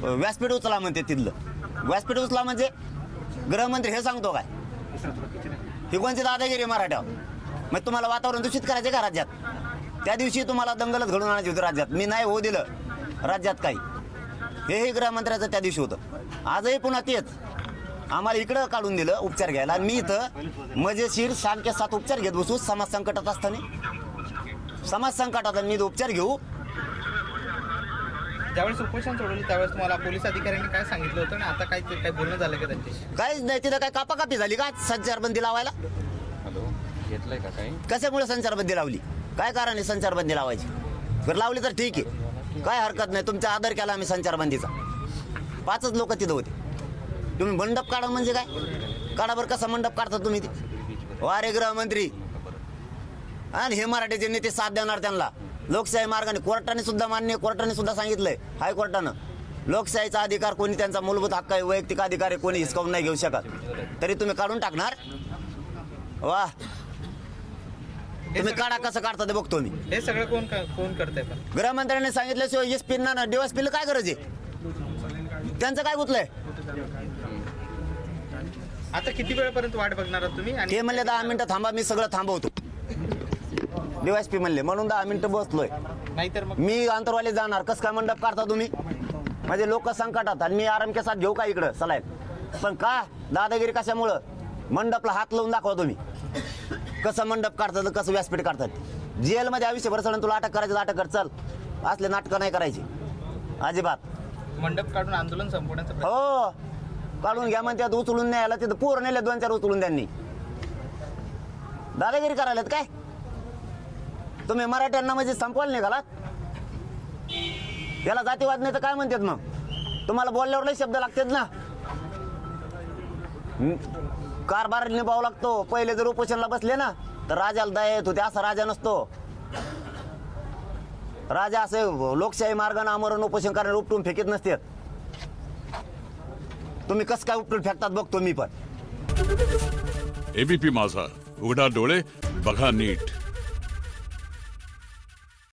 व्यासपीठ उचला म्हणते तिथलं. व्यासपीठ उचला म्हणजे गृहमंत्री हे सांगतो काय? ही कोणती दादागिरी मराठ्यावर? मग तुम्हाला वातावरण दूषित करायचे का राज्यात? त्या दिवशी तुम्हाला दंगलच घडून आणायची होती राज्यात. मी नाही होऊ दिलं राज्यात काही. हेही गृहमंत्र्याचं त्या दिवशी होतं. आजही पुन्हा तेच आम्हाला इकडं काढून दिलं उपचार घ्यायला. आणि मी इथं मजेशीर 7 उपचार घेत बसू. समाज संकटात असताना, समाज संकटात मी उपचार घेऊ. ज्यावेळेस उपोषण सोडवलं त्यावेळेस तुम्हाला पोलीस अधिकाऱ्यांनी काय सांगितलं होतं आणि आता काय बोलणं झालं का त्यांच्याशी? काहीच नाही. तिथं काय कापाकापी झाली का संचारबंदी लावायला? घेतलंय का काही? कशामुळे संचारबंदी लावली? काय कारण आहे संचारबंदी लावायची? जर लावली तर ठीक आहे, काय हरकत नाही. तुमचा आदर केला आम्ही संचारबंदीचा. 5च लोक तिथं होते. तुम्ही मंडप काढा म्हणजे काय? काढा बरं. कसा मंडप काढता तुम्ही ते? वारे गृहमंत्री आणि हे मराठीचे नेते साथ देणार त्यांना लोकशाही मार्गाने. कोर्टाने सुद्धा मान्य, कोर्टाने सुद्धा सांगितलंय, हायकोर्टानं, लोकशाहीचा अधिकार कोणी, त्यांचा मूलभूत हक्क आहे, वैयक्तिक अधिकार आहे, कोणी हिसकावून नाही घेऊ शकत. तरी तुम्ही काढून टाकणार? वा, तुम्ही काढा. कसं काढता ते बघतो मी. हे सगळं कोण करतंय? पण गृहमंत्र्यांनी सांगितल्याशिवाय एस पीना DSPला काय गरज आहे? त्यांचं काय गुतलंय? आता किती वेळपर्यंत वाट बघणार आहात तुम्ही? आणि ते म्हणले 10 मिनिटं थांबा, मी सगळं थांबवतो. DSP म्हणले म्हणून 10 मिनिटं बसलोय. नाहीतर मग मी अंतरवाले जाणार. कसं काय मंडप काढता तुम्ही? म्हणजे लोक संकटात आणि मी आराम के साथ घेऊ का इकडं सलाय? पण का दादागिरी कशामुळं? मंडपला हात लावून दाखवा तुम्ही कसं मंडप काढतात, कसं व्यासपीठ काढतात. जेलमध्ये आयुष्यभर सडून तुला अटक करायची, अटक कर. चल, असले नाटकं नाही करायची अजिबात. मंडप काढून आंदोलन संपवण्याचा प्रयत्न. हो, काढून घ्या म्हणतात. उचलून न्यायला तिथं पोरं नेले 2-4 उचलून. त्यांनी दादागिरी करायला काय? तुम्ही मराठ्यांना म्हणजे संपवायला निघालात? याला जातीवाद नाही तर काय म्हणतात मग? तुम्हाला बोलल्यावर लई शब्द लागतात ना. कारभार निभावं लागतो. पहिले जर उपोषणला बसले ना तर राजाला दया येत होते. असा राजा नसतो. राजा असे लोकशाही मार्गाने आमरण उपोषण करणारे उपटून फेकीत नसतात. तुम्ही कसं काय उपटून फेकतात बघतो मी पण. ABP माझा, उघडा डोळे बघा नीट.